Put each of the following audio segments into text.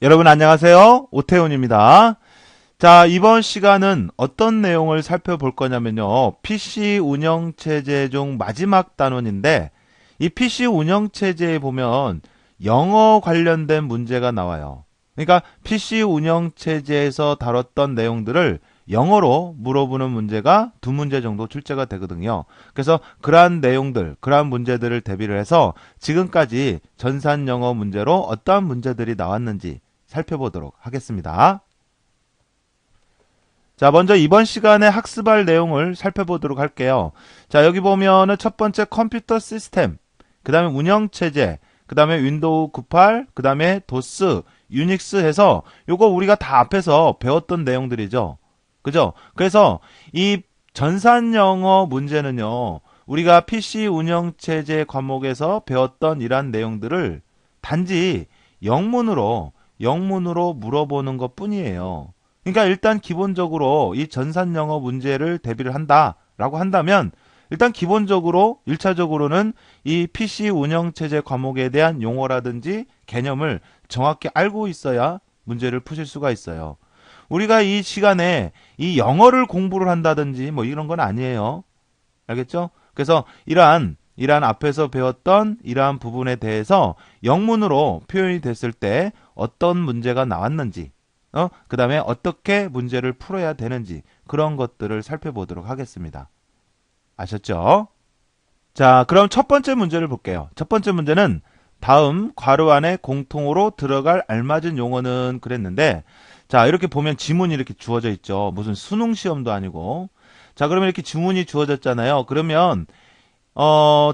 여러분 안녕하세요. 오태훈입니다. 자, 이번 시간은 어떤 내용을 살펴볼 거냐면요. PC 운영체제 중 마지막 단원인데, 이 PC 운영체제에 보면 영어 관련된 문제가 나와요. 그러니까 PC 운영체제에서 다뤘던 내용들을 영어로 물어보는 문제가 두 문제 정도 출제가 되거든요. 그래서 그러한 내용들, 그러한 문제들을 대비를 해서 지금까지 전산 영어 문제로 어떠한 문제들이 나왔는지 살펴보도록 하겠습니다. 자, 먼저 이번 시간에 학습할 내용을 살펴보도록 할게요. 자, 여기 보면은 첫 번째 컴퓨터 시스템, 그 다음에 운영체제, 그 다음에 윈도우 98, 그 다음에 도스, 유닉스 해서 요거 우리가 다 앞에서 배웠던 내용들이죠. 그죠? 그래서 이 전산 영어 문제는요, 우리가 PC 운영체제 과목에서 배웠던 이러한 내용들을 단지 영문으로 물어보는 것 뿐이에요. 그러니까 일단 기본적으로 이 전산 영어 문제를 대비를 한다라고 한다면 일단 기본적으로 1차적으로는 이 PC 운영체제 과목에 대한 용어라든지 개념을 정확히 알고 있어야 문제를 푸실 수가 있어요. 우리가 이 시간에 이 영어를 공부를 한다든지 뭐 이런 건 아니에요. 알겠죠? 그래서 이러한 앞에서 배웠던 이러한 부분에 대해서 영문으로 표현이 됐을 때 어떤 문제가 나왔는지, 그 다음에 어떻게 문제를 풀어야 되는지 그런 것들을 살펴보도록 하겠습니다. 아셨죠? 자, 그럼 첫 번째 문제를 볼게요. 첫 번째 문제는 다음 괄호 안에 공통으로 들어갈 알맞은 용어는 그랬는데, 자, 이렇게 보면 지문이 이렇게 주어져 있죠. 무슨 수능 시험도 아니고. 자, 그러면 이렇게 지문이 주어졌잖아요. 그러면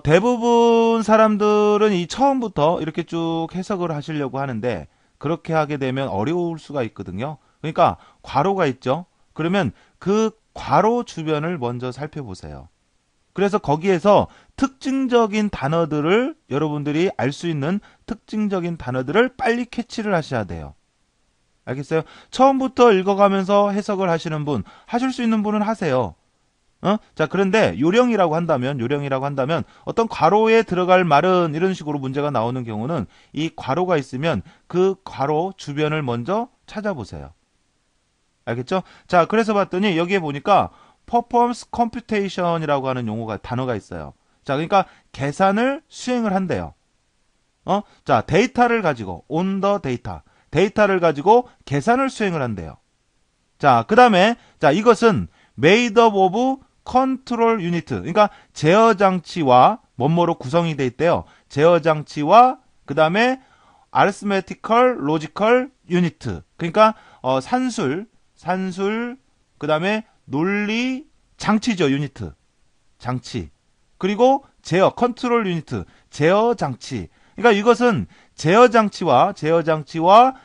대부분 사람들은 이 처음부터 이렇게 쭉 해석을 하시려고 하는데 그렇게 하게 되면 어려울 수가 있거든요. 그러니까 괄호가 있죠. 그러면 그 괄호 주변을 먼저 살펴보세요. 그래서 거기에서 특징적인 단어들을 여러분들이 알 수 있는 특징적인 단어들을 빨리 캐치를 하셔야 돼요. 알겠어요? 처음부터 읽어가면서 해석을 하시는 분, 하실 수 있는 분은 하세요. 자, 그런데 요령이라고 한다면 어떤 괄호에 들어갈 말은 이런 식으로 문제가 나오는 경우는 이 괄호가 있으면 그 괄호 주변을 먼저 찾아보세요. 알겠죠? 자, 그래서 봤더니 여기에 보니까 performance computation이라고 하는 단어가 있어요. 자, 그러니까 계산을 수행을 한대요. 자, 데이터를 가지고 on the data. 데이터를 가지고 계산을 수행을 한대요. 자, 그다음에 자, 이것은 made up of 컨트롤 유니트. 그러니까 제어 장치와 뭐뭐로 구성이 돼 있대요. 제어 장치와 그다음에 arithmetical logical unit. 그러니까 산술 그다음에 논리 장치죠. 유니트. 장치. 그리고 제어 컨트롤 유니트. 제어 장치. 그러니까 이것은 제어 장치와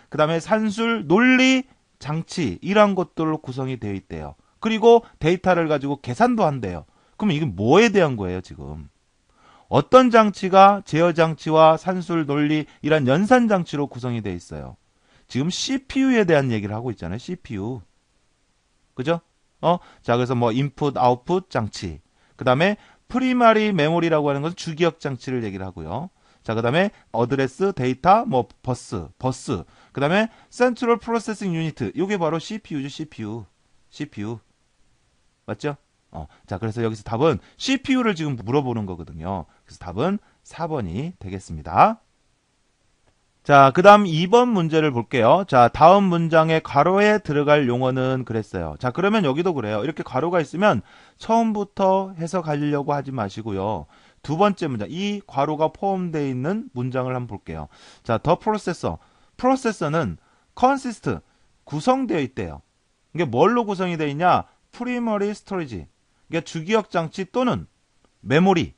그다음에 산술 논리 장치 이런 것들로 구성이 되어 있대요. 그리고 데이터를 가지고 계산도 한대요. 그럼 이게 뭐에 대한 거예요, 지금? 어떤 장치가 제어 장치와 산술 논리 이런 연산 장치로 구성이 되어 있어요. 지금 CPU에 대한 얘기를 하고 있잖아요. CPU. 그죠? 자, 그래서 뭐 인풋 아웃풋 장치. 그다음에 프리마리 메모리라고 하는 것은 주기억 장치를 얘기를 하고요. 자, 그다음에 어드레스 데이터 뭐 버스. 그다음에 센트럴 프로세싱 유니트. 이게 바로 CPU죠, CPU. 맞죠? 자, 그래서 여기서 답은 CPU를 지금 물어보는 거거든요. 그래서 답은 4번이 되겠습니다. 자, 그 다음 2번 문제를 볼게요. 자, 다음 문장에 괄호에 들어갈 용어는 그랬어요. 자, 그러면 여기도 그래요. 이렇게 괄호가 있으면 처음부터 해석하려고 하지 마시고요. 두 번째 문장, 이 괄호가 포함되어 있는 문장을 한번 볼게요. 자, 더 프로세서. 프로세서는 consist, 구성되어 있대요. 이게 뭘로 구성이 되어 있냐? 프리머리 스토리지. 이게 주기억 장치 또는 메모리.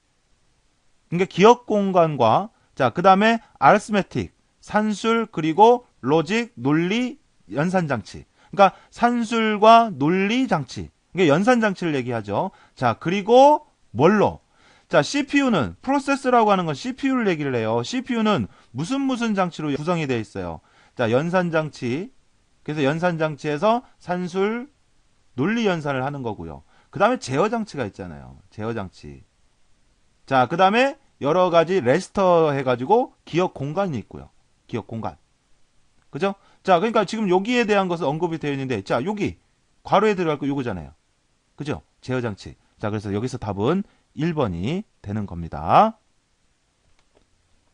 그러니까 기억 공간과 자, 그다음에 arithmetic 산술 그리고 로직 논리 연산 장치. 그러니까 산술과 논리 장치. 이게 연산 장치를 얘기하죠. 자, 그리고 뭘로? 자, CPU는 프로세스라고 하는 건 CPU를 얘기를 해요. CPU는 무슨 장치로 구성이 되어 있어요. 자, 연산 장치. 그래서 연산 장치에서 산술 논리 연산을 하는 거고요. 그다음에 제어 장치가 있잖아요. 제어 장치. 자, 그다음에 여러 가지 레스터 해가지고 기억 공간이 있고요. 기억 공간. 그죠? 자, 그러니까 지금 여기에 대한 것은 언급이 되어 있는데, 자, 여기 괄호에 들어갈 거 요거잖아요. 그죠? 제어 장치. 자, 그래서 여기서 답은 1번이 되는 겁니다.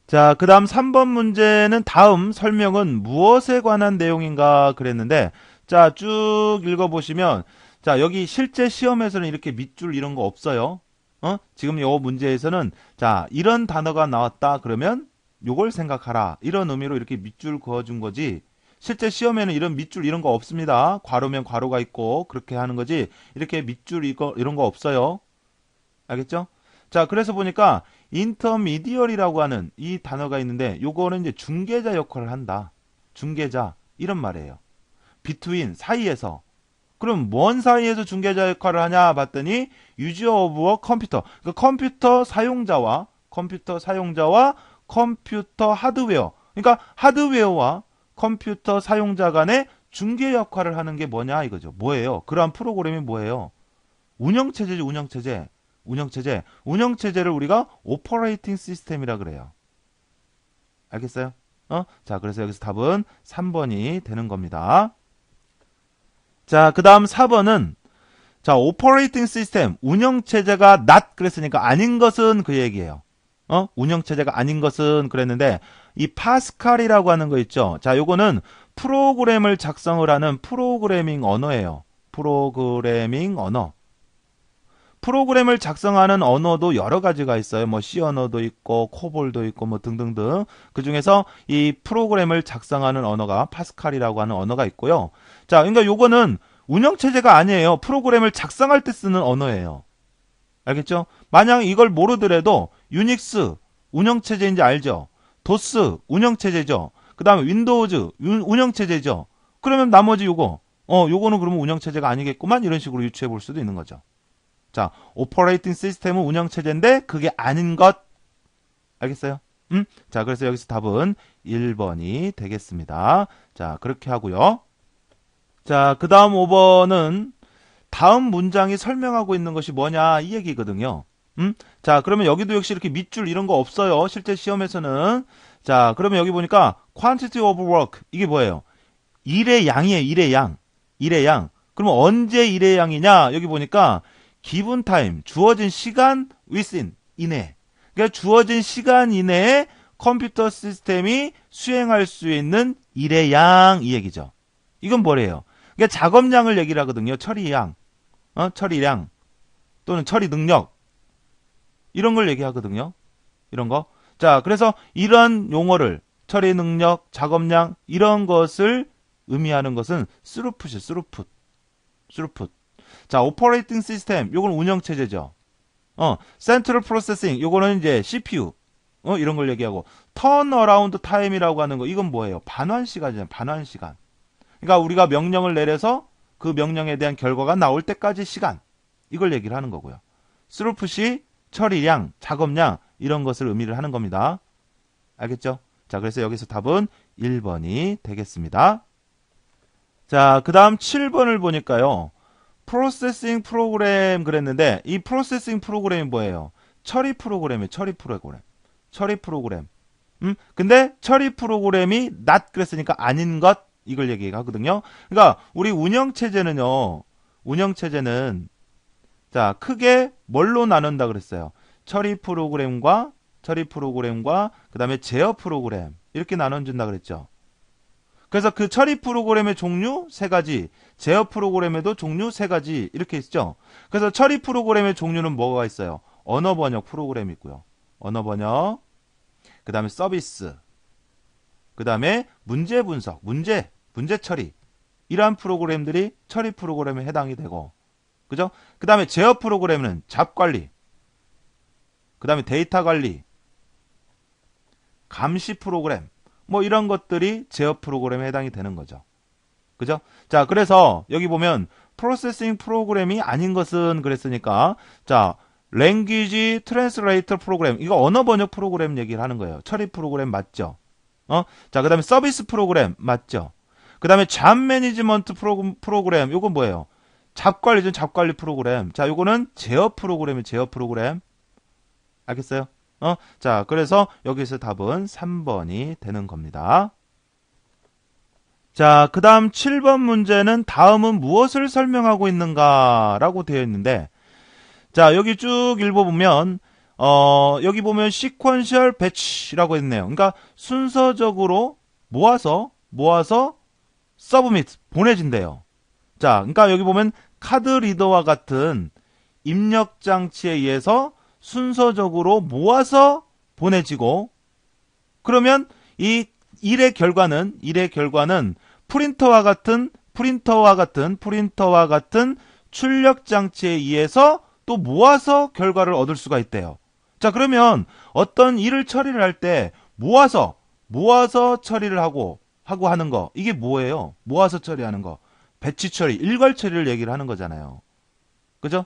자, 그 다음 3번 문제는 다음 설명은 무엇에 관한 내용인가 그랬는데, 자, 쭉 읽어보시면, 자, 여기 실제 시험에서는 이렇게 밑줄 이런 거 없어요. 지금 요 문제에서는, 자, 이런 단어가 나왔다 그러면 요걸 생각하라. 이런 의미로 이렇게 밑줄 그어준 거지. 실제 시험에는 이런 밑줄 이런 거 없습니다. 괄호면 괄호가 있고, 그렇게 하는 거지. 이렇게 밑줄 이런 거 없어요. 알겠죠? 자, 그래서 보니까 인터미디얼이라고 하는 이 단어가 있는데 요거는 이제 중개자 역할을 한다. 중개자 이런 말이에요. between 사이에서. 그럼 뭔 사이에서 중개자 역할을 하냐 봤더니 user of a 컴퓨터. 그 컴퓨터 사용자와 컴퓨터 하드웨어. 그러니까 하드웨어와 컴퓨터 사용자 간의 중개 역할을 하는 게 뭐냐 이거죠. 뭐예요? 그러한 프로그램이 뭐예요? 운영체제지, 운영체제. 운영체제를 우리가 오퍼레이팅 시스템이라 그래요. 알겠어요? 자, 그래서 여기서 답은 3번이 되는 겁니다. 자, 그 다음 4번은, 자, 오퍼레이팅 시스템, 운영체제가 not 그랬으니까 아닌 것은 그 얘기예요. 운영체제가 아닌 것은 그랬는데, 이 파스칼이라고 하는 거 있죠? 자, 요거는 프로그램을 작성을 하는 프로그래밍 언어예요. 프로그래밍 언어. 프로그램을 작성하는 언어도 여러 가지가 있어요. 뭐 C 언어도 있고 코볼도 있고 뭐 등등등. 그 중에서 이 프로그램을 작성하는 언어가 파스칼이라고 하는 언어가 있고요. 자, 그러니까 요거는 운영체제가 아니에요. 프로그램을 작성할 때 쓰는 언어예요. 알겠죠? 만약 이걸 모르더라도 유닉스 운영체제인지 알죠? 도스 운영체제죠. 그 다음에 윈도우즈 운영체제죠. 그러면 나머지 요거는 그러면 운영체제가 아니겠구만 이런 식으로 유추해 볼 수도 있는 거죠. 자, 오퍼레이팅 시스템은 운영체제인데 그게 아닌 것. 알겠어요? 자, 그래서 여기서 답은 1번이 되겠습니다. 자, 그렇게 하고요. 자, 그 다음 5번은 다음 문장이 설명하고 있는 것이 뭐냐 이 얘기거든요. 자, 그러면 여기도 역시 이렇게 밑줄 이런 거 없어요. 실제 시험에서는. 자, 그러면 여기 보니까 quantity of work 이게 뭐예요? 일의 양이에요. 일의 양. 일의 양. 그러면 언제 일의 양이냐? 여기 보니까 given time, 주어진 시간 within, 이내. 그러니까 주어진 시간 이내에 컴퓨터 시스템이 수행할 수 있는 일의 양, 이 얘기죠. 이건 뭐래요? 그러니까 작업량을 얘기를 하거든요. 처리량, 처리량, 또는 처리 능력. 이런 걸 얘기하거든요. 이런 거. 자, 그래서 이런 용어를, 처리 능력, 작업량, 이런 것을 의미하는 것은 스루풋이에요, 스루풋. 자, 오퍼레이팅 시스템, 요건 운영체제죠. 센트럴 프로세싱, 요거는 이제 CPU, 이런 걸 얘기하고, 턴 어라운드 타임이라고 하는 거, 이건 뭐예요? 반환 시간이잖아요, 반환 시간. 그러니까 우리가 명령을 내려서 그 명령에 대한 결과가 나올 때까지 시간, 이걸 얘기를 하는 거고요. 스루풋이 처리량, 작업량, 이런 것을 의미를 하는 겁니다. 알겠죠? 자, 그래서 여기서 답은 1번이 되겠습니다. 자, 그 다음 7번을 보니까요. 프로세싱 프로그램 그랬는데 이 프로세싱 프로그램이 뭐예요? 처리 프로그램이에요. 처리 프로그램. 근데 처리 프로그램이 not 그랬으니까 아닌 것 이걸 얘기하거든요. 그러니까 우리 운영체제는 자, 크게 뭘로 나눈다 그랬어요? 처리 프로그램과 그다음에 제어 프로그램 이렇게 나눠준다 그랬죠. 그래서 그 처리 프로그램의 종류 3가지, 제어 프로그램에도 종류 3가지 이렇게 있죠. 그래서 처리 프로그램의 종류는 뭐가 있어요? 언어 번역 프로그램이 있고요. 언어 번역, 그 다음에 서비스, 그 다음에 문제 분석, 문제 처리. 이러한 프로그램들이 처리 프로그램에 해당이 되고, 그죠? 그 다음에 제어 프로그램은 잡 관리, 그 다음에 데이터 관리, 감시 프로그램, 뭐 이런 것들이 제어 프로그램에 해당이 되는 거죠. 그죠? 자, 그래서 여기 보면 프로세싱 프로그램이 아닌 것은 그랬으니까 자, 랭귀지 트랜스레이터 프로그램 이거 언어 번역 프로그램 얘기를 하는 거예요. 처리 프로그램 맞죠? 자, 그다음에 서비스 프로그램 맞죠? 그다음에 잡 매니지먼트 프로그램 요건 뭐예요? 잡관리죠. 잡관리 프로그램. 자, 요거는 제어 프로그램이에요. 제어 프로그램. 알겠어요? 자, 그래서 여기서 답은 3번이 되는 겁니다. 자, 그 다음 7번 문제는 다음은 무엇을 설명하고 있는가 라고 되어 있는데, 자, 여기 쭉 읽어보면, 여기 보면 sequential batch라고 했네요. 그러니까 순서적으로 모아서 submit, 보내진대요. 자, 그러니까 여기 보면 카드 리더와 같은 입력 장치에 의해서 순서적으로 모아서 보내지고, 그러면 이 일의 결과는 프린터와 같은 출력 장치에 의해서 또 모아서 결과를 얻을 수가 있대요. 자, 그러면 어떤 일을 처리를 할 때 모아서 처리를 하고 하는 거. 이게 뭐예요? 모아서 처리하는 거. 배치 처리, 일괄 처리를 얘기를 하는 거잖아요. 그죠?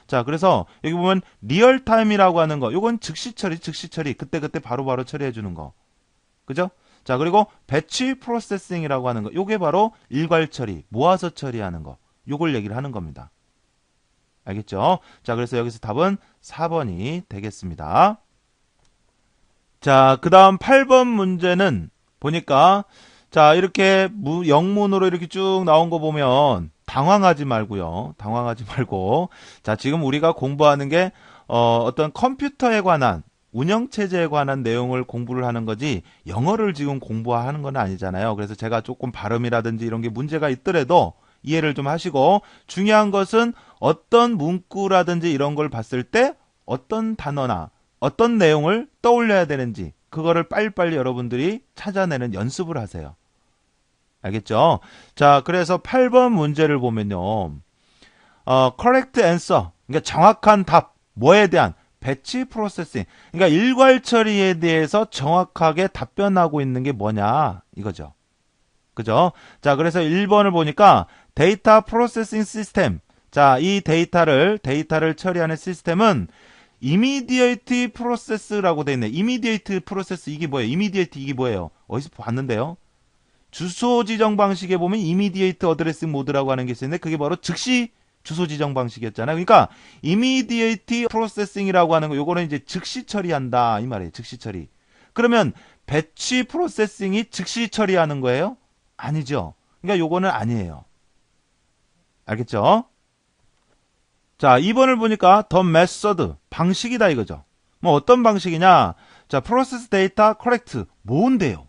자, 그래서 여기 보면 리얼타임이라고 하는 거. 요건 즉시 처리. 그때 바로바로 처리해 주는 거. 그죠? 자, 그리고 배치 프로세싱이라고 하는 거. 요게 바로 일괄 처리, 모아서 처리하는 거. 요걸 얘기를 하는 겁니다. 알겠죠? 자, 그래서 여기서 답은 4번이 되겠습니다. 자, 그 다음 8번 문제는 보니까, 자, 이렇게 영문으로 이렇게 쭉 나온 거 보면 당황하지 말고요. 자, 지금 우리가 공부하는 게, 어떤 컴퓨터에 관한, 운영체제에 관한 내용을 공부를 하는 거지, 영어를 지금 공부하는 건 아니잖아요. 그래서 제가 조금 발음이라든지 이런 게 문제가 있더라도 이해를 좀 하시고, 중요한 것은 어떤 문구라든지 이런 걸 봤을 때 어떤 단어나 어떤 내용을 떠올려야 되는지, 그거를 빨리빨리 여러분들이 찾아내는 연습을 하세요. 알겠죠? 자, 그래서 8번 문제를 보면요. correct answer. 그러니까 정확한 답. 뭐에 대한? 배치 프로세싱. 그러니까 일괄 처리에 대해서 정확하게 답변하고 있는 게 뭐냐? 이거죠. 그죠? 자, 그래서 1번을 보니까 데이터 프로세싱 시스템. 자, 이 데이터를 처리하는 시스템은 immediate process라고 돼 있네. immediate process 이게 뭐예요? immediate 이게 뭐예요? 어디서 봤는데요? 주소 지정 방식에 보면 immediate addressing mode라고 하는 게 있었는데 그게 바로 즉시 주소 지정 방식이었잖아요. 그러니까 immediate processing이라고 하는 거 요거는 이제 즉시 처리한다 이 말이에요. 즉시 처리. 그러면 배치 프로세싱이 즉시 처리하는 거예요? 아니죠. 그러니까 요거는 아니에요. 알겠죠? 자, 2번을 보니까 the method, 방식이다 이거죠. 뭐 어떤 방식이냐? 자, process data correct, 모은대요.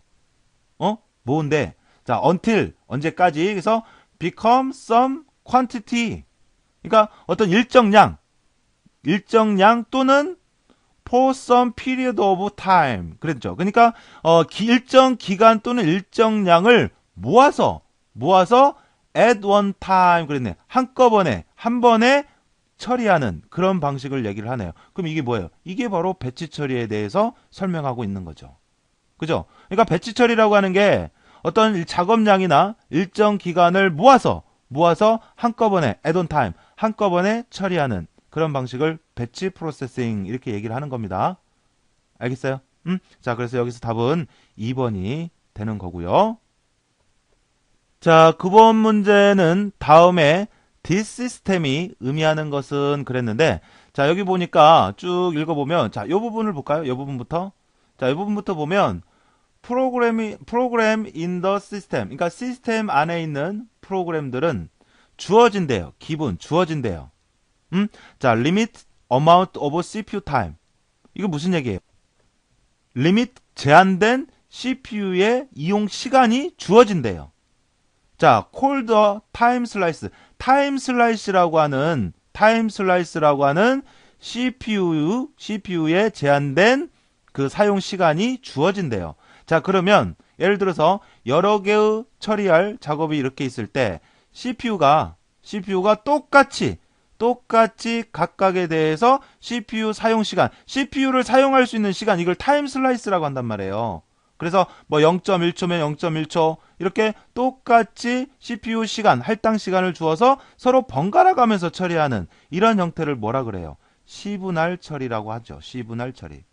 모은대. 자, until, 언제까지? 그래서 become some quantity. 그러니까 어떤 일정량 또는 for some period of time. 그랬죠. 그러니까 일정 기간 또는 일정량을 모아서 at one time 그랬네. 한꺼번에 한 번에 처리하는 그런 방식을 얘기를 하네요. 그럼 이게 뭐예요? 이게 바로 배치 처리에 대해서 설명하고 있는 거죠. 그죠? 그러니까 배치 처리라고 하는 게 어떤 작업량이나 일정 기간을 모아서 한꺼번에 at one time 한꺼번에 처리하는 그런 방식을 배치 프로세싱 이렇게 얘기를 하는 겁니다. 알겠어요? 자, 그래서 여기서 답은 2번이 되는 거고요. 자, 9번 문제는 다음에 this system이 의미하는 것은 그랬는데, 자, 여기 보니까 쭉 읽어보면, 자, 이 부분을 볼까요? 이 부분부터. 자, 이 부분부터 보면, 프로그램 in the system. 그러니까 시스템 안에 있는 프로그램들은 주어진대요. 주어진대요. 자, limit amount of CPU time. 이거 무슨 얘기예요? 리밋 제한된 CPU의 이용 시간이 주어진대요. 자, call the time slice. 타임 슬라이스라고 하는 CPU에 제한된 그 사용 시간이 주어진대요. 자, 그러면 예를 들어서 여러 개의 처리할 작업이 이렇게 있을 때 CPU가 똑같이 각각에 대해서 CPU 사용 시간, CPU를 사용할 수 있는 시간, 이걸 타임 슬라이스라고 한단 말이에요. 그래서 뭐 0.1초면 0.1초 이렇게 똑같이 CPU 시간, 할당 시간을 주어서 서로 번갈아 가면서 처리하는 이런 형태를 뭐라 그래요? 시분할 처리라고 하죠. 시분할 처리.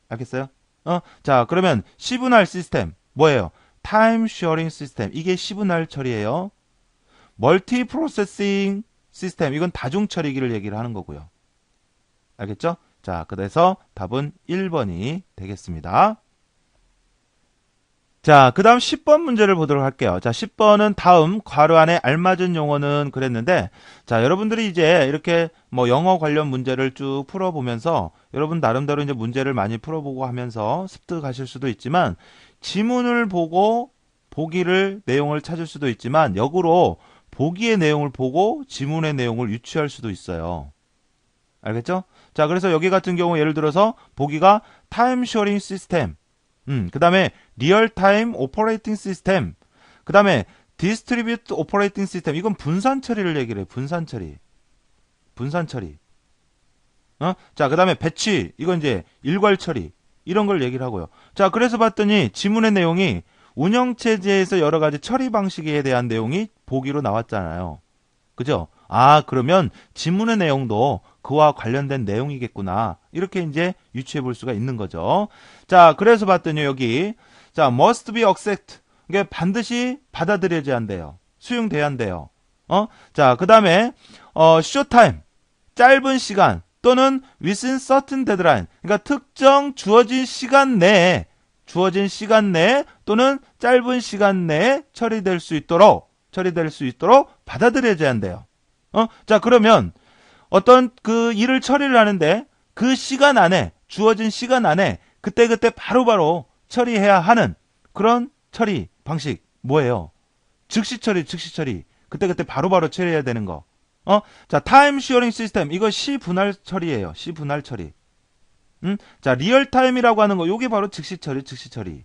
알겠어요? 자, 그러면 시분할 시스템 뭐예요? 타임 쉐어링 시스템. 이게 시분할 처리예요. 멀티 프로세싱 시스템. 이건 다중 처리기를 얘기를 하는 거고요. 알겠죠? 자, 그래서 답은 1번이 되겠습니다. 자, 그 다음 10번 문제를 보도록 할게요. 자, 10번은 다음 괄호 안에 알맞은 용어는 그랬는데, 자, 여러분들이 이제 이렇게 뭐 영어 관련 문제를 쭉 풀어보면서 여러분 나름대로 이제 문제를 많이 풀어보고 하면서 습득하실 수도 있지만, 지문을 보고 보기를 내용을 찾을 수도 있지만, 역으로 보기의 내용을 보고 지문의 내용을 유추할 수도 있어요. 알겠죠? 자, 그래서 여기 같은 경우 예를 들어서 보기가 타임 쉐어링 시스템, 그 다음에 리얼타임 오퍼레이팅 시스템, 그 다음에 디스트리뷰트 오퍼레이팅 시스템, 이건 분산 처리를 얘기를 해요. 분산 처리. 분산 처리. 자, 그 다음에 배치, 이건 이제 일괄 처리. 이런 걸 얘기를 하고요. 자, 그래서 봤더니 지문의 내용이 운영체제에서 여러 가지 처리 방식에 대한 내용이 보기로 나왔잖아요. 그죠? 아, 그러면 지문의 내용도 그와 관련된 내용이겠구나. 이렇게 이제 유추해 볼 수가 있는 거죠. 자, 그래서 봤더니 여기, 자, must be accept. 이게 반드시 받아들여져야 한대요. 수용돼야 한대요. 자, 그 다음에, short time. 짧은 시간. 또는 within certain deadline. 그러니까 특정 주어진 시간 내에 또는 짧은 시간 내에 처리될 수 있도록 받아들여져야 한대요. 자, 그러면 어떤 그 일을 처리를 하는데 그 시간 안에, 주어진 시간 안에 그때그때 바로바로 처리해야 하는 그런 처리 방식 뭐예요? 즉시 처리. 그때그때 바로바로 처리해야 되는 거. 자, 타임 쉐어링 시스템. 이거 시분할 처리예요. 시분할 처리. 자, 리얼타임이라고 하는 거, 요게 바로 즉시 처리.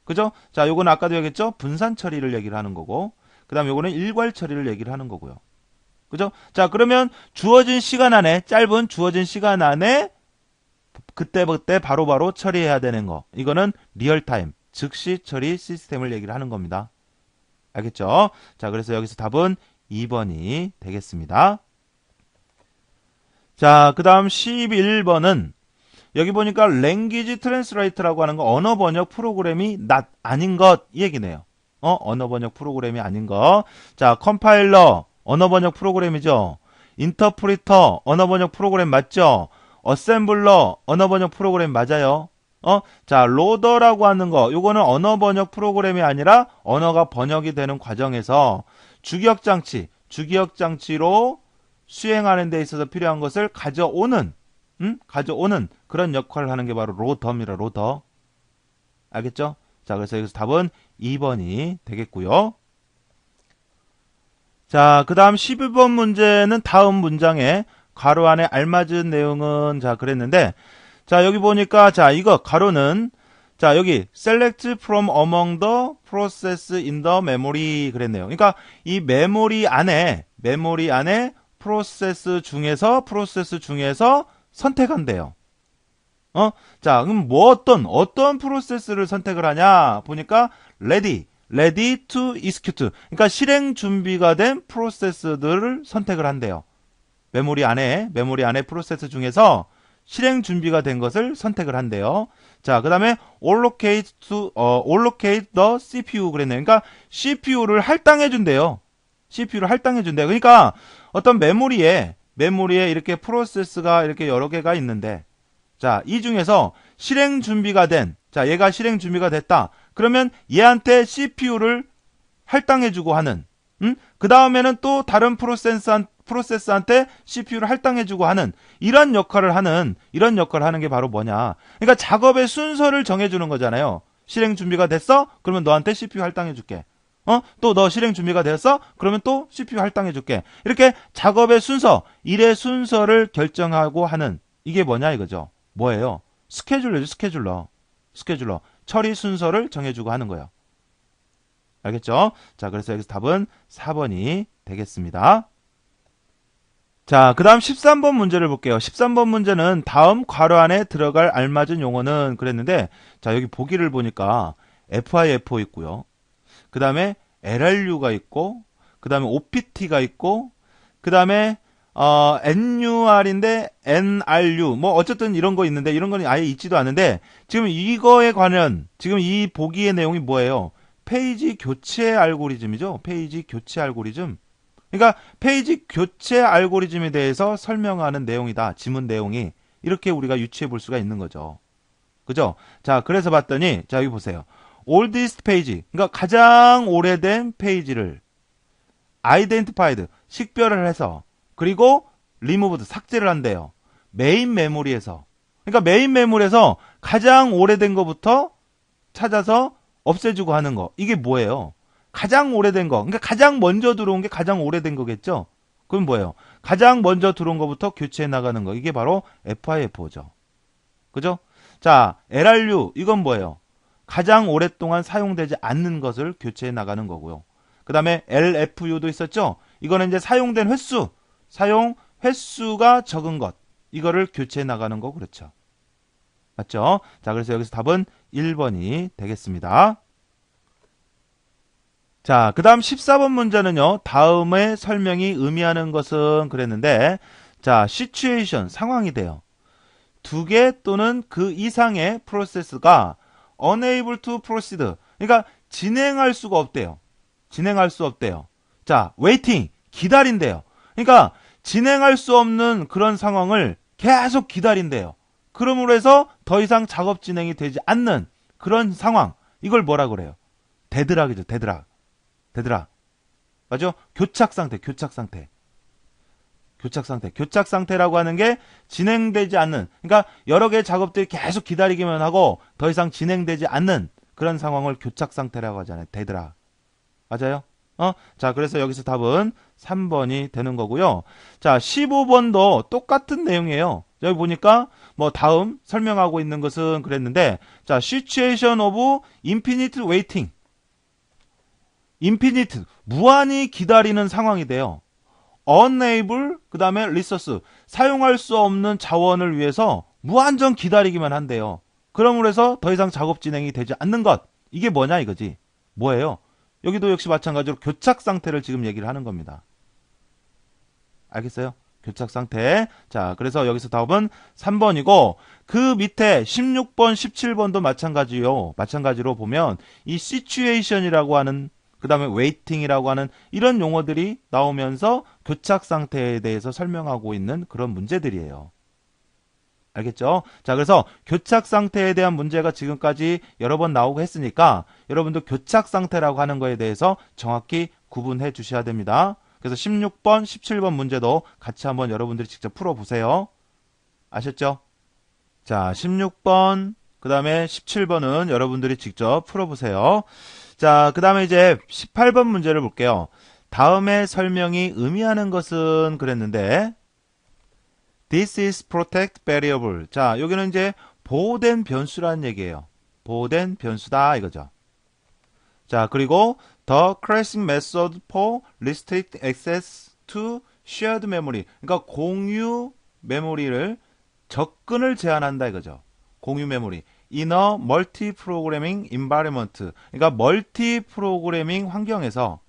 그죠? 자, 요거는 아까도 얘기했죠? 분산 처리를 얘기를 하는 거고, 그 다음에 요거는 일괄 처리를 얘기를 하는 거고요. 그죠? 자, 그러면 주어진 시간 안에, 짧은 주어진 시간 안에 그때그때 바로바로 처리해야 되는 거. 이거는 리얼타임, 즉시 처리 시스템을 얘기를 하는 겁니다. 알겠죠? 자, 그래서 여기서 답은 2번이 되겠습니다. 자, 그 다음 11번은 여기 보니까 랭귀지 트랜스레이트라고 하는 거, 언어 번역 프로그램이 아닌 것, 이 얘기네요. 언어 번역 프로그램이 아닌 거. 자, 컴파일러, 언어 번역 프로그램이죠. 인터프리터, 언어 번역 프로그램 맞죠? 어셈블러, 언어 번역 프로그램 맞아요. 자, 로더라고 하는 거, 요거는 언어 번역 프로그램이 아니라 언어가 번역이 되는 과정에서 주기억장치로 수행하는 데 있어서 필요한 것을 가져오는 그런 역할을 하는 게 바로 로더입니다. 로더. 알겠죠? 자, 그래서 여기서 답은 2번이 되겠고요. 자, 그 다음 12번 문제는 다음 문장에 괄호 안에 알맞은 내용은 자, 그랬는데, 자, 여기 보니까, 자, 이거 괄호는, 자, 여기 select from among the process in the memory 그랬네요. 그러니까 이 메모리 안에 프로세스 중에서 선택한대요. 자, 그럼 어떤 프로세스를 선택을 하냐? 보니까 ready to execute. 그러니까 실행 준비가 된 프로세스들을 선택을 한대요. 메모리 안에 프로세스 중에서 실행 준비가 된 것을 선택을 한대요. 자, 그다음에 allocate the CPU 그랬네요. 그러니까 CPU를 할당해 준대요. 그러니까 어떤 메모리에 이렇게 프로세스가 이렇게 여러 개가 있는데, 자, 이 중에서 얘가 실행 준비가 됐다. 그러면 얘한테 CPU를 할당해주고 하는, 그 다음에는 또 다른 프로세스한테 CPU를 할당해주고 하는, 이런 역할을 하는 게 바로 뭐냐. 그러니까 작업의 순서를 정해주는 거잖아요. 실행 준비가 됐어? 그러면 너한테 CPU 할당해줄게. 또 너 실행 준비가 됐어? 그러면 또 CPU 할당해줄게. 이렇게 작업의 순서, 일의 순서를 결정하고 하는, 이게 뭐냐 이거죠. 뭐예요? 스케줄러. 처리 순서를 정해주고 하는 거예요. 알겠죠? 자, 그래서 여기서 답은 4번이 되겠습니다. 자, 그 다음 13번 문제를 볼게요. 13번 문제는 다음 괄호 안에 들어갈 알맞은 용어는 그랬는데, 자, 여기 보기를 보니까 FIFO 있고요. 그 다음에 LRU가 있고, 그 다음에 OPT가 있고, 그 다음에 NUR인데 NRU 뭐 어쨌든 이런 거 있는데, 이런 거는 아예 있지도 않은데, 지금 이거에 관한 지금 이 보기의 내용이 뭐예요? 페이지 교체 알고리즘이죠. 페이지 교체 알고리즘. 그러니까 페이지 교체 알고리즘에 대해서 설명하는 내용이다. 지문 내용이. 이렇게 우리가 유추해 볼 수가 있는 거죠. 그죠? 자, 그래서 봤더니, 자, 여기 보세요. oldest page, 그러니까 가장 오래된 페이지를 identified, 식별을 해서, 그리고 removed, 삭제를 한대요. 메인 메모리에서. 그러니까 메인 메모리에서 가장 오래된 것부터 찾아서 없애주고 하는 거. 이게 뭐예요? 가장 오래된 거. 그러니까 가장 먼저 들어온 게 가장 오래된 거겠죠? 그럼 뭐예요? 가장 먼저 들어온 것부터 교체해 나가는 거. 이게 바로 FIFO죠. 그죠? 자, LRU, 이건 뭐예요? 가장 오랫동안 사용되지 않는 것을 교체해 나가는 거고요. 그 다음에 LFU도 있었죠? 이거는 이제 사용된 횟수, 사용 횟수가 적은 것. 이거를 교체해 나가는 거, 그렇죠? 맞죠? 자, 그래서 여기서 답은 1번이 되겠습니다. 자, 그 다음 14번 문제는요, 다음의 설명이 의미하는 것은 그랬는데, 자, situation, 상황이 돼요. 두 개 또는 그 이상의 프로세스가 unable to proceed. 그러니까 진행할 수가 없대요. 진행할 수 없대요. 자, waiting, 기다린대요. 그러니까 진행할 수 없는 그런 상황을 계속 기다린대요. 그러므로 해서 더 이상 작업 진행이 되지 않는 그런 상황. 이걸 뭐라 그래요? 데드락이죠. 데드락. 데드락. 맞죠? 교착 상태, 교착 상태. 교착 상태. 교착 상태라고 하는 게 진행되지 않는, 그러니까 여러 개의 작업들이 계속 기다리기만 하고 더 이상 진행되지 않는 그런 상황을 교착 상태라고 하잖아요. 데드락. 맞아요? 자, 그래서 여기서 답은 3번이 되는 거고요. 자, 15번도 똑같은 내용이에요. 여기 보니까 뭐 다음 설명하고 있는 것은 그랬는데, 자, situation of infinite waiting. infinite, 무한히 기다리는 상황이 돼요. unable, 그 다음에 resource, 사용할 수 없는 자원을 위해서 무한정 기다리기만 한대요. 그러므로 해서 더 이상 작업 진행이 되지 않는 것. 이게 뭐냐 이거지. 뭐예요? 여기도 역시 마찬가지로 교착 상태를 지금 얘기를 하는 겁니다. 알겠어요? 교착 상태. 자, 그래서 여기서 답은 3번이고, 그 밑에 16번, 17번도 마찬가지요. 마찬가지로 보면 이 situation이라고 하는, 그 다음에 waiting이라고 하는 이런 용어들이 나오면서 교착 상태에 대해서 설명하고 있는 그런 문제들이에요. 알겠죠? 자, 그래서 교착 상태에 대한 문제가 지금까지 여러 번 나오고 했으니까 여러분도 교착 상태라고 하는 거에 대해서 정확히 구분해 주셔야 됩니다. 그래서 16번, 17번 문제도 같이 한번 여러분들이 직접 풀어보세요. 아셨죠? 자, 16번, 그 다음에 17번은 여러분들이 직접 풀어보세요. 자, 그 다음에 이제 18번 문제를 볼게요. 다음의 설명이 의미하는 것은 그랬는데, This is protect variable. 자, 여기는 이제 보호된 변수라는 얘기예요. 보호된 변수다 이거죠. 자, 그리고 the classic method for restrict access to shared memory. 그러니까 공유 메모리를 접근을 제한한다 이거죠. 공유 메모리. in a multi-programming environment. 그러니까 멀티 프로그래밍 환경에서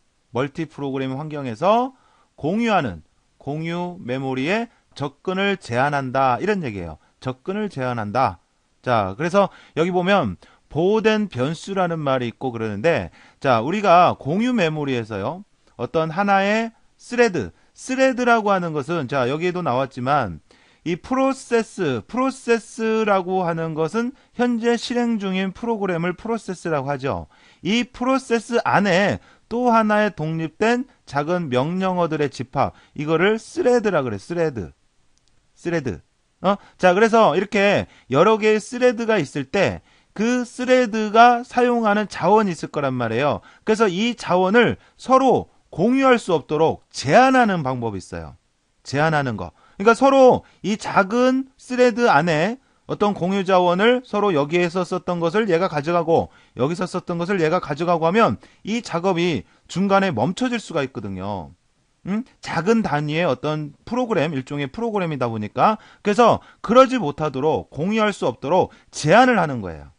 공유하는 공유 메모리에 접근을 제한한다 이런 얘기예요. 접근을 제한한다. 자, 그래서 여기 보면 보호된 변수라는 말이 있고 그러는데, 자, 우리가 공유 메모리에서요, 어떤 하나의 스레드라고 하는 것은, 자, 여기에도 나왔지만, 이 프로세스라고 하는 것은 현재 실행 중인 프로그램을 프로세스라고 하죠. 이 프로세스 안에 또 하나의 독립된 작은 명령어들의 집합, 이거를 스레드라 그래, 스레드. 자, 그래서 이렇게 여러 개의 스레드가 있을 때 그 스레드가 사용하는 자원이 있을 거란 말이에요. 그래서 이 자원을 서로 공유할 수 없도록 제한하는 방법이 있어요. 제한하는 거. 그러니까 서로 이 작은 스레드 안에 어떤 공유 자원을 서로 여기에서 썼던 것을 얘가 가져가고 여기서 썼던 것을 얘가 가져가고 하면 이 작업이 중간에 멈춰질 수가 있거든요. 작은 단위의 어떤 프로그램, 일종의 프로그램이다 보니까 그래서 그러지 못하도록 공유할 수 없도록 제한을 하는 거예요.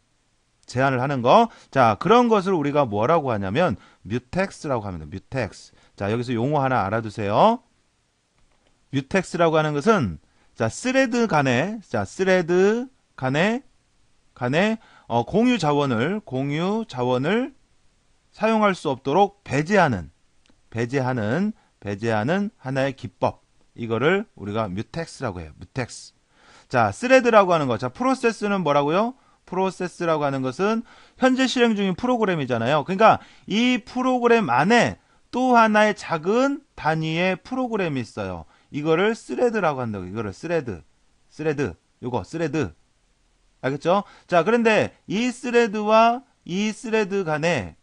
제한을 하는 거. 자, 그런 것을 우리가 뭐라고 하냐면 뮤텍스라고 합니다. 뮤텍스. 자, 여기서 용어 하나 알아두세요. 뮤텍스라고 하는 것은 자, 스레드 간에 공유 자원을 사용할 수 없도록 배제하는 하나의 기법. 이거를 우리가 뮤텍스라고 해요. 뮤텍스. 자, 스레드라고 하는 거. 자, 프로세스는 뭐라고요? 프로세스라고 하는 것은 현재 실행 중인 프로그램이잖아요. 그러니까 이 프로그램 안에 또 하나의 작은 단위의 프로그램이 있어요. 이거를 스레드라고 한다고. 이거를 스레드. 요거 스레드. 알겠죠? 자, 그런데 이 스레드와 이 스레드 간에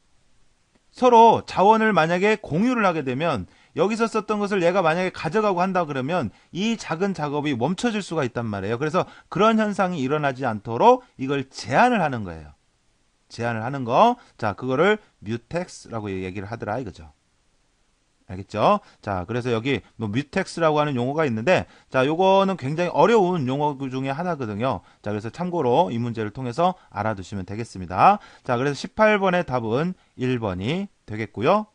서로 자원을 만약에 공유를 하게 되면 여기서 썼던 것을 얘가 만약에 가져가고 한다 그러면 이 작은 작업이 멈춰질 수가 있단 말이에요. 그래서 그런 현상이 일어나지 않도록 이걸 제한을 하는 거예요. 제한을 하는 거. 자, 그거를 뮤텍스라고 얘기를 하더라 이거죠. 알겠죠? 자, 그래서 여기 뭐 뮤텍스라고 하는 용어가 있는데, 자, 요거는 굉장히 어려운 용어 중에 하나거든요. 자, 그래서 참고로 이 문제를 통해서 알아두시면 되겠습니다. 자, 그래서 18번의 답은 1번이 되겠고요.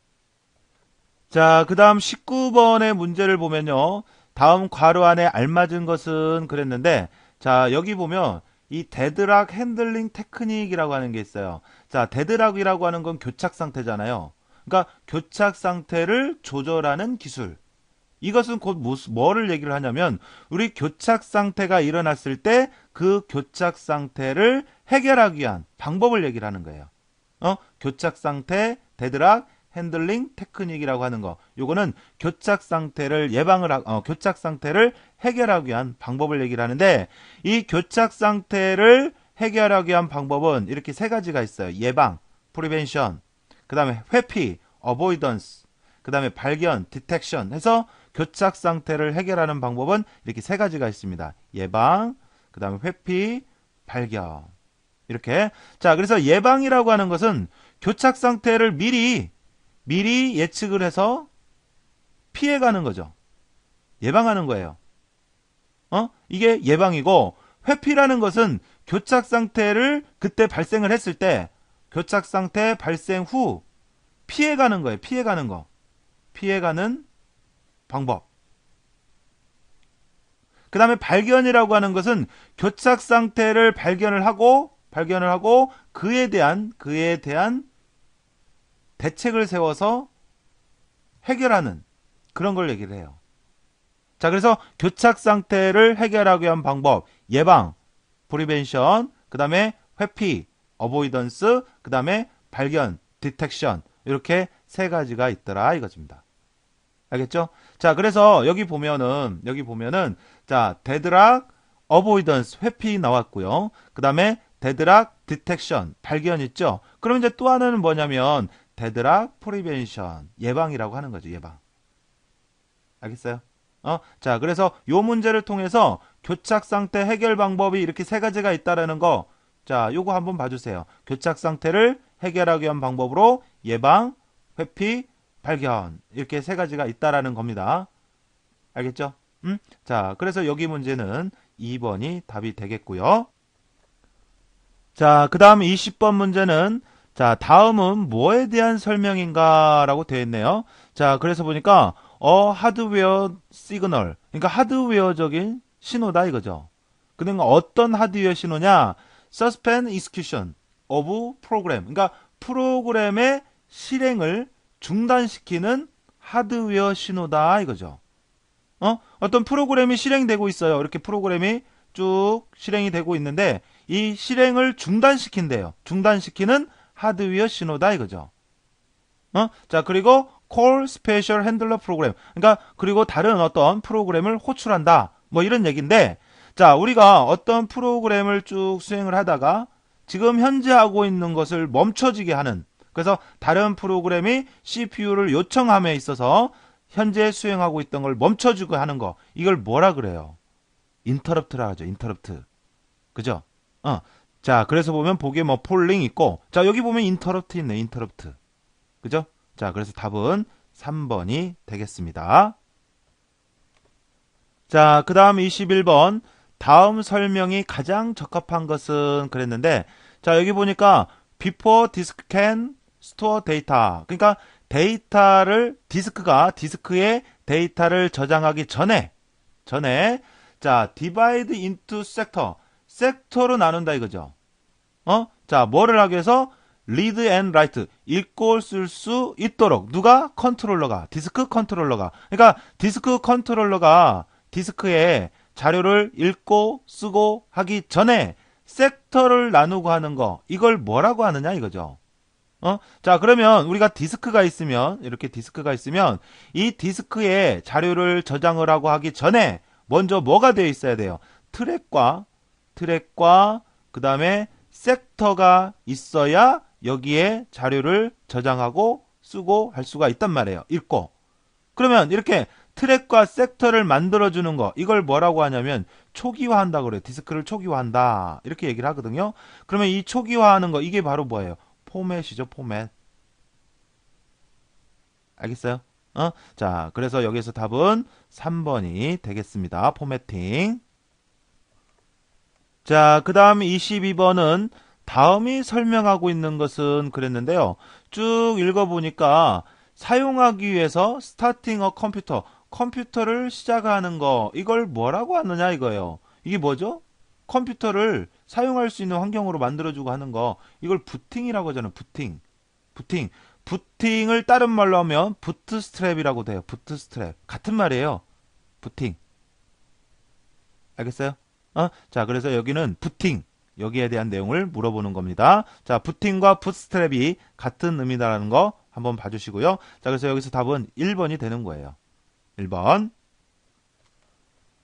자, 그 다음 19번의 문제를 보면요. 다음 괄호 안에 알맞은 것은 그랬는데, 자, 여기 보면 이 데드락 핸들링 테크닉이라고 하는 게 있어요. 자, 데드락이라고 하는 건 교착 상태잖아요. 그러니까 교착 상태를 조절하는 기술. 이것은 곧 뭐를 얘기를 하냐면 우리 교착 상태가 일어났을 때 그 교착 상태를 해결하기 위한 방법을 얘기를 하는 거예요. 교착 상태, 데드락, 핸들링 테크닉이라고 하는 거. 요거는 교착 상태를 교착 상태를 해결하기 위한 방법을 얘기를 하는데 이 교착 상태를 해결하기 위한 방법은 이렇게 세 가지가 있어요. 예방, 프리벤션, 그 다음에 회피, avoidance, 그 다음에 발견, detection 해서 교착 상태를 해결하는 방법은 이렇게 세 가지가 있습니다. 예방, 그 다음에 회피, 발견. 이렇게. 자, 그래서 예방이라고 하는 것은 교착 상태를 미리 예측을 해서 피해가는 거죠. 예방하는 거예요. 이게 예방이고, 회피라는 것은 교착 상태를 그때 발생을 했을 때 교착 상태 발생 후 피해가는 거예요. 피해가는 거. 피해가는 방법. 그 다음에 발견이라고 하는 것은 교착 상태를 발견을 하고 그에 대한 대책을 세워서 해결하는 그런 걸 얘기를 해요. 자, 그래서 교착 상태를 해결하기 위한 방법, 예방, 프리벤션, 그 다음에 회피, 어보이던스, 그 다음에 발견, 디텍션 이렇게 세 가지가 있더라 이것입니다. 알겠죠? 자, 그래서 여기 보면은 자, 데드락, 어보이던스, 회피 나왔고요. 그 다음에 데드락, 디텍션, 발견 있죠? 그럼 이제 또 하나는 뭐냐면 데드락, 프리벤션, 예방이라고 하는 거죠. 예방. 알겠어요? 자, 그래서 요 문제를 통해서 교착 상태 해결 방법이 이렇게 세 가지가 있다라는 거. 자, 요거 한번 봐주세요. 교착 상태를 해결하기 위한 방법으로 예방, 회피, 발견 이렇게 세 가지가 있다라는 겁니다. 알겠죠? 자, 그래서 여기 문제는 2번이 답이 되겠고요. 자, 그 다음 20번 문제는 자, 다음은 뭐에 대한 설명인가 라고 되어 있네요. 자, 그래서 보니까 하드웨어 시그널 그러니까 하드웨어적인 신호다 이거죠. 그러니까 어떤 하드웨어 신호냐? Suspend execution of program 그러니까 프로그램의 실행을 중단시키는 하드웨어 신호다 이거죠. 어떤 프로그램이 실행되고 있어요. 이렇게 프로그램이 쭉 실행이 되고 있는데 이 실행을 중단시킨대요. 중단시키는 하드웨어 신호다 이거죠. 자, 그리고 call special handler program. 그러니까 그리고 다른 어떤 프로그램을 호출한다. 뭐 이런 얘기인데 자, 우리가 어떤 프로그램을 쭉 수행을 하다가 지금 현재 하고 있는 것을 멈춰지게 하는 그래서 다른 프로그램이 CPU를 요청함에 있어서 현재 수행하고 있던 걸 멈춰주고 하는 거 이걸 뭐라 그래요? 인터럽트라 하죠. 인터럽트. 그죠? 자, 그래서 보면 보기에 뭐 폴링 있고 자, 여기 보면 인터럽트 있네. 인터럽트. 그죠? 자, 그래서 답은 3번이 되겠습니다. 자, 그 다음 21번 다음 설명이 가장 적합한 것은 그랬는데 자, 여기 보니까 before disk can store data 그러니까 데이터를 디스크에 데이터를 저장하기 전에 자, divide into sector 섹터로 나눈다 이거죠. 자, 뭐를 하기 위해서 read and write 읽고 쓸 수 있도록 누가? 컨트롤러가 디스크 컨트롤러가 그러니까 디스크 컨트롤러가 디스크에 자료를 읽고 쓰고 하기 전에 섹터를 나누고 하는 거, 이걸 뭐라고 하느냐 이거죠. 자, 그러면 우리가 디스크가 있으면, 이렇게 디스크가 있으면, 이 디스크에 자료를 저장을 하고 하기 전에, 먼저 뭐가 되어 있어야 돼요? 트랙과, 그 다음에 섹터가 있어야 여기에 자료를 저장하고 쓰고 할 수가 있단 말이에요. 읽고. 그러면 이렇게 트랙과 섹터를 만들어주는 거, 이걸 뭐라고 하냐면 초기화한다고 그래요. 디스크를 초기화한다. 이렇게 얘기를 하거든요. 그러면 이 초기화하는 거, 이게 바로 뭐예요? 포맷이죠, 포맷. 알겠어요? 자, 그래서 여기서 답은 3번이 되겠습니다. 포매팅. 자, 그 다음 22번은 다음이 설명하고 있는 것은 그랬는데요. 쭉 읽어보니까 사용하기 위해서 스타팅 어 컴퓨터를 시작하는 거, 이걸 뭐라고 하느냐 이거예요. 이게 뭐죠? 컴퓨터를 사용할 수 있는 환경으로 만들어주고 하는 거, 이걸 부팅이라고 하잖아요. 부팅을 다른 말로 하면 부트스트랩이라고 돼요. 부트스트랩. 같은 말이에요. 부팅. 알겠어요? 자, 그래서 여기는 부팅. 여기에 대한 내용을 물어보는 겁니다. 자, 부팅과 부트스트랩이 같은 의미다라는 거 한번 봐주시고요. 자, 그래서 여기서 답은 1번이 되는 거예요. 1번.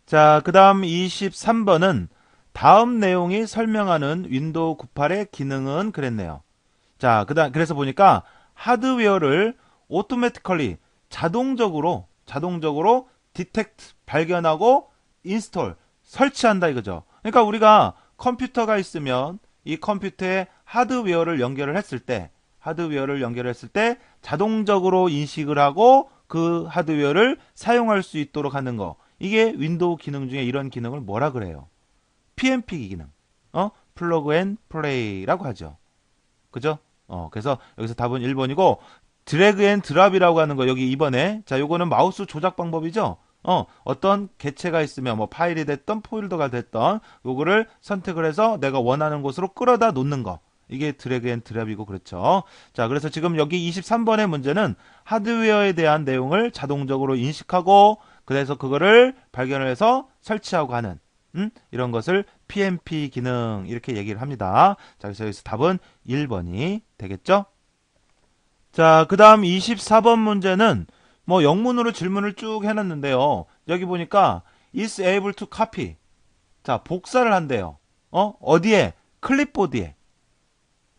자, 그 다음 23번은 다음 내용이 설명하는 윈도우 98의 기능은 그랬네요. 자, 그래서 보니까 하드웨어를 automatically 자동적으로 디텍트 발견하고 인스톨 설치한다 이거죠. 그러니까 우리가 컴퓨터가 있으면 이 컴퓨터에 하드웨어를 연결을 했을 때 자동적으로 인식을 하고 그 하드웨어를 사용할 수 있도록 하는 거. 이게 윈도우 기능 중에 이런 기능을 뭐라 그래요? PNP 기능. 플러그 앤 플레이라고 하죠. 그죠? 그래서 여기서 답은 1번이고, 드래그 앤 드랍이라고 하는 거 여기 2번에, 자, 요거는 마우스 조작 방법이죠? 어떤 객체가 있으면 뭐 파일이 됐던 폴더가 됐던 요거를 선택을 해서 내가 원하는 곳으로 끌어다 놓는 거. 이게 드래그 앤 드랍이고 그렇죠. 자, 그래서 지금 여기 23번의 문제는 하드웨어에 대한 내용을 자동적으로 인식하고 그래서 그거를 발견을 해서 설치하고 하는 이런 것을 PNP 기능 이렇게 얘기를 합니다. 자, 그래서 여기서 답은 1번이 되겠죠? 자, 그 다음 24번 문제는 뭐 영문으로 질문을 쭉 해놨는데요. 여기 보니까 is able to copy. 자, 복사를 한대요. 어디에? 클립보드에.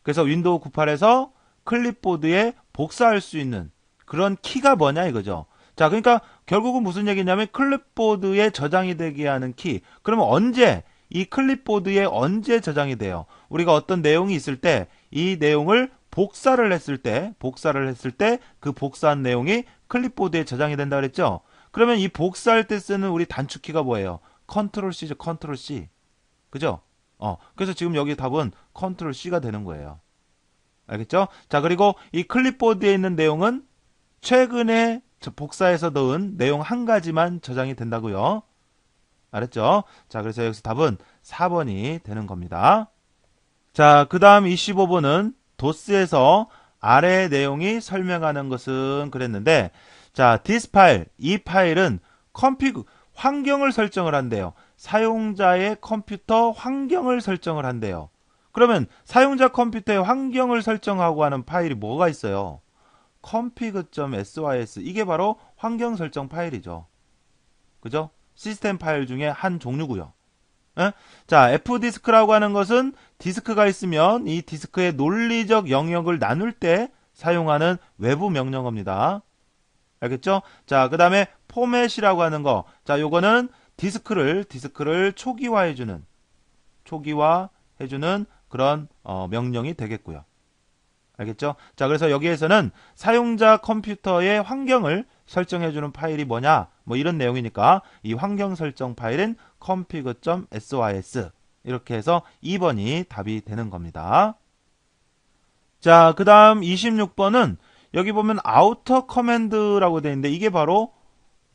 그래서 윈도우 98에서 클립보드에 복사할 수 있는 그런 키가 뭐냐 이거죠. 자, 그러니까 결국은 무슨 얘기냐면 클립보드에 저장이 되게 하는 키. 그러면 언제 이 클립보드에 언제 저장이 돼요? 우리가 어떤 내용이 있을 때 이 내용을 복사를 했을 때 그 복사한 내용이 클립보드에 저장이 된다 그랬죠? 그러면 이 복사할 때 쓰는 우리 단축키가 뭐예요? 컨트롤 C죠. 컨트롤 C. 그죠? 그래서 지금 여기 답은 컨트롤 C가 되는 거예요. 알겠죠? 자, 그리고 이 클립보드에 있는 내용은 최근에 복사해서 넣은 내용 한 가지만 저장이 된다고요. 알았죠? 자, 그래서 여기서 답은 4번이 되는 겁니다. 자, 그 다음 25번은 도스에서 아래 내용이 설명하는 것은 그랬는데, 자, this 파일, 이 파일은 환경을 설정을 한대요. 사용자의 컴퓨터 환경을 설정을 한대요. 그러면 사용자 컴퓨터의 환경을 설정하고 하는 파일이 뭐가 있어요? config.sys, 이게 바로 환경 설정 파일이죠. 그죠? 시스템 파일 중에 한 종류고요. 자, f디스크라고 하는 것은 디스크가 있으면 이 디스크의 논리적 영역을 나눌 때 사용하는 외부 명령어입니다. 알겠죠? 자, 그 다음에 포맷이라고 하는 거. 자, 요거는 디스크를 초기화해주는 그런 명령이 되겠고요. 알겠죠? 자, 그래서 여기에서는 사용자 컴퓨터의 환경을 설정해주는 파일이 뭐냐? 뭐 이런 내용이니까 이 환경 설정 파일은 config.sys 이렇게 해서 2번이 답이 되는 겁니다. 자, 그 다음 26번은 여기 보면 outer command라고 되어 있는데 이게 바로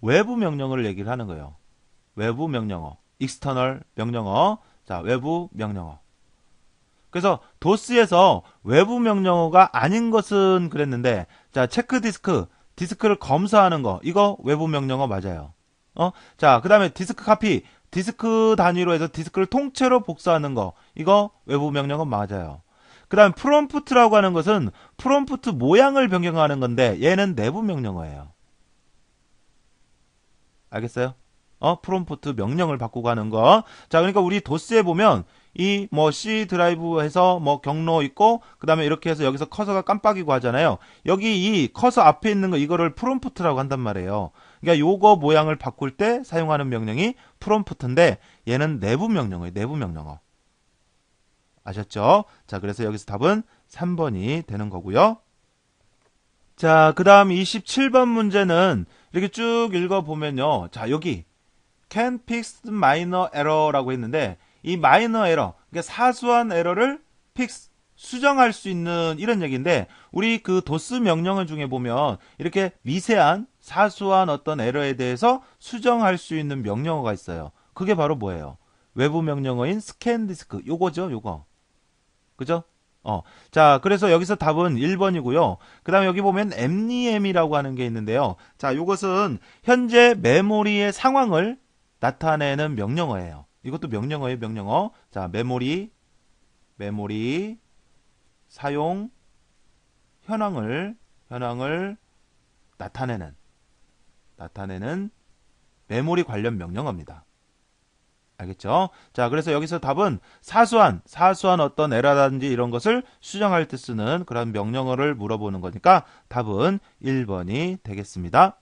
외부 명령어를 얘기를 하는 거예요. 외부 명령어, external 명령어, 자, 외부 명령어. 그래서 도스에서 외부 명령어가 아닌 것은 그랬는데, 자, 체크 디스크를 검사하는 거, 이거 외부 명령어 맞아요. 자, 그 다음에 디스크 카피, 디스크 단위로 해서 디스크를 통째로 복사하는 거. 이거 외부 명령은 맞아요. 그 다음 프롬프트라고 하는 것은 프롬프트 모양을 변경하는 건데 얘는 내부 명령어예요. 알겠어요? 프롬프트 명령을 바꾸고 하는 거. 자, 그러니까 우리 도스에 보면 이 뭐 C 드라이브에서 뭐 경로 있고 그다음에 이렇게 해서 여기서 커서가 깜빡이고 하잖아요. 여기 이 커서 앞에 있는 거 이거를 프롬프트라고 한단 말이에요. 그러니까 요거 모양을 바꿀 때 사용하는 명령이 프롬프트인데 얘는 내부 명령어예요. 내부 명령어. 아셨죠? 자, 그래서 여기서 답은 3번이 되는 거고요. 자, 그다음 27번 문제는 이렇게 쭉 읽어보면요. 자, 여기 can fix minor error라고 했는데 이 minor error, 그러니까 사소한 에러를 fix, 수정할 수 있는 이런 얘기인데 우리 그 도스 명령어 중에 보면 이렇게 미세한 사소한 어떤 에러에 대해서 수정할 수 있는 명령어가 있어요. 그게 바로 뭐예요? 외부 명령어인 scan disk, 요거죠, 요거. 그죠? 자, 그래서 여기서 답은 1번이고요. 그 다음에 여기 보면 MEM이라고 하는 게 있는데요. 자, 요것은 현재 메모리의 상황을 나타내는 명령어예요. 이것도 명령어예요, 명령어. 자, 메모리 사용 현황을 나타내는 메모리 관련 명령어입니다. 알겠죠? 자, 그래서 여기서 답은 사소한 어떤 에러라든지 이런 것을 수정할 때 쓰는 그런 명령어를 물어보는 거니까 답은 1번이 되겠습니다.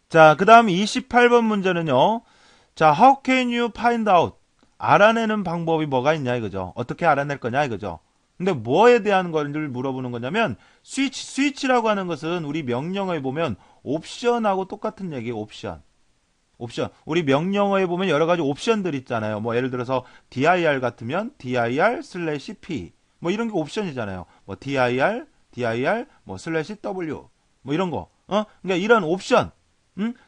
자, 그 다음 28번 문제는요. 자, how can you find out? 알아내는 방법이 뭐가 있냐 이거죠. 어떻게 알아낼 거냐 이거죠. 근데 뭐에 대한 거를 물어보는 거냐면 스위치라고 하는 것은 우리 명령어에 보면 옵션하고 똑같은 얘기예요. 옵션. 우리 명령어에 보면 여러 가지 옵션들 있잖아요. 뭐 예를 들어서 dir 같으면 dir/p 뭐 이런 게 옵션이잖아요. 뭐 dir 뭐 /w 뭐 이런 거. 그러니까 이런 옵션.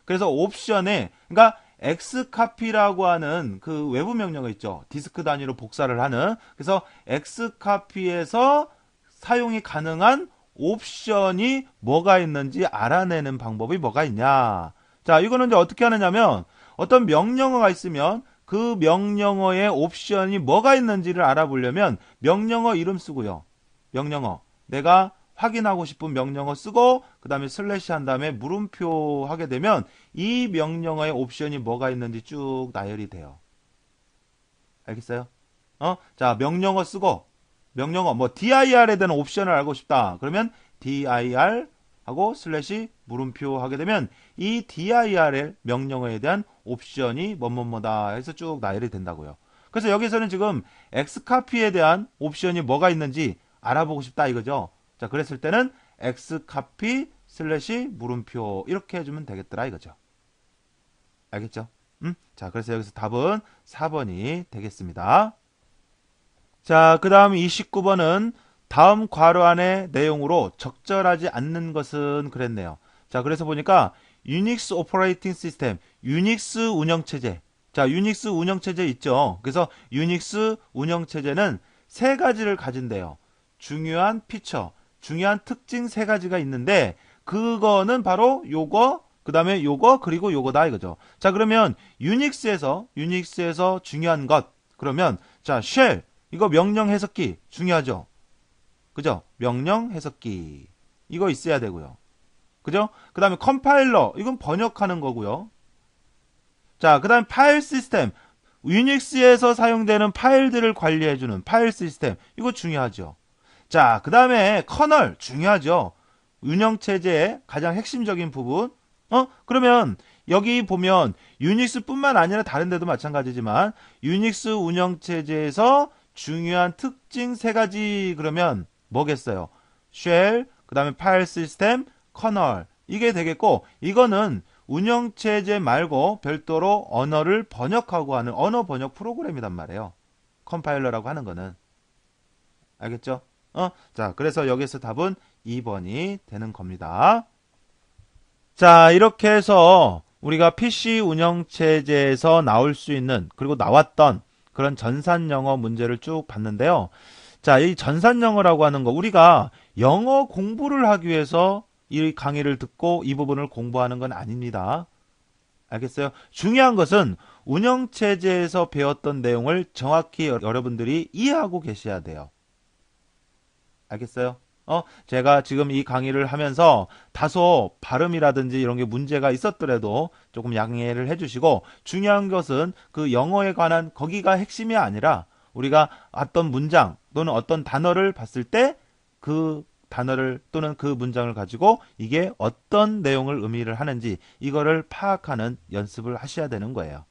그래서 옵션에 그러니까 xcopy라고 하는 그 외부 명령어 있죠. 디스크 단위로 복사를 하는. 그래서 xcopy에서 사용이 가능한 옵션이 뭐가 있는지 알아내는 방법이 뭐가 있냐. 자, 이거는 이제 어떻게 하느냐면 어떤 명령어가 있으면 그 명령어의 옵션이 뭐가 있는지를 알아보려면 명령어 이름 쓰고요. 명령어. 내가 확인하고 싶은 명령어 쓰고 그 다음에 슬래시 한 다음에 물음표 하게 되면 이 명령어의 옵션이 뭐가 있는지 쭉 나열이 돼요. 알겠어요? 자, 명령어 쓰고 명령어 뭐 dir에 대한 옵션을 알고 싶다. 그러면 dir 하고 슬래시 물음표 하게 되면 이 dir의 명령어에 대한 옵션이 뭐뭐뭐다 해서 쭉 나열이 된다고요. 그래서 여기서는 지금 xcopy에 대한 옵션이 뭐가 있는지 알아보고 싶다 이거죠. 자, 그랬을 때는 xcopy 슬래시 물음표 이렇게 해주면 되겠더라 이거죠. 알겠죠? 자, 그래서 여기서 답은 4번이 되겠습니다. 자, 그 다음 29번은 다음 괄호 안의 내용으로 적절하지 않는 것은 그랬네요. 자, 그래서 보니까 유닉스 오퍼레이팅 시스템, 유닉스 운영체제. 자, 유닉스 운영체제 있죠. 그래서 유닉스 운영체제는 세 가지를 가진대요. 중요한 피처, 중요한 특징 세 가지가 있는데 그거는 바로 요거, 그 다음에 요거, 그리고 요거다 이거죠. 자, 그러면 유닉스에서 중요한 것. 그러면 자, 쉘, 이거 명령 해석기 중요하죠. 그죠? 명령 해석기 이거 있어야 되고요. 그죠? 그 다음에 컴파일러 이건 번역하는 거고요. 자, 그 다음에 파일 시스템 유닉스에서 사용되는 파일들을 관리해주는 파일 시스템 이거 중요하죠. 자, 그 다음에 커널 중요하죠. 운영체제의 가장 핵심적인 부분. 그러면 여기 보면 유닉스뿐만 아니라 다른 데도 마찬가지지만 유닉스 운영체제에서 중요한 특징 세 가지 그러면 뭐겠어요? 쉘, 그 다음에 파일 시스템, 커널 이게 되겠고 이거는 운영체제 말고 별도로 언어를 번역하고 하는 언어 번역 프로그램이란 말이에요. 컴파일러라고 하는 거는. 알겠죠? 자, 그래서 여기서 답은 2번이 되는 겁니다. 자, 이렇게 해서 우리가 PC 운영체제에서 나올 수 있는 그리고 나왔던 그런 전산영어 문제를 쭉 봤는데요. 자, 이 전산영어라고 하는 거 우리가 영어 공부를 하기 위해서 이 강의를 듣고 이 부분을 공부하는 건 아닙니다. 알겠어요? 중요한 것은 운영체제에서 배웠던 내용을 정확히 여러분들이 이해하고 계셔야 돼요. 알겠어요? 제가 지금 이 강의를 하면서 다소 발음이라든지 이런 게 문제가 있었더라도 조금 양해를 해주시고, 중요한 것은 그 영어에 관한 거기가 핵심이 아니라 우리가 어떤 문장 또는 어떤 단어를 봤을 때 그 단어를 또는 그 문장을 가지고 이게 어떤 내용을 의미를 하는지 이거를 파악하는 연습을 하셔야 되는 거예요.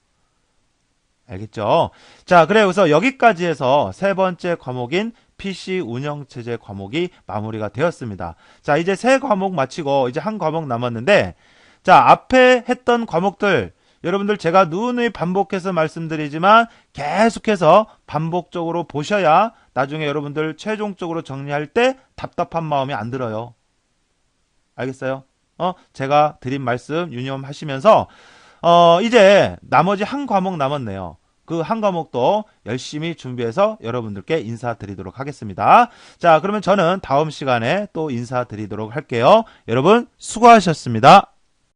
알겠죠? 자, 그래서 여기까지 해서 세 번째 과목인 PC 운영체제 과목이 마무리가 되었습니다. 자, 이제 세 과목 마치고 이제 한 과목 남았는데, 자, 앞에 했던 과목들 여러분들 제가 누누이 반복해서 말씀드리지만 계속해서 반복적으로 보셔야 나중에 여러분들 최종적으로 정리할 때 답답한 마음이 안 들어요. 알겠어요? 제가 드린 말씀 유념하시면서 이제 나머지 한 과목 남았네요. 그 한 과목도 열심히 준비해서 여러분들께 인사드리도록 하겠습니다. 자, 그러면 저는 다음 시간에 또 인사드리도록 할게요. 여러분 수고하셨습니다.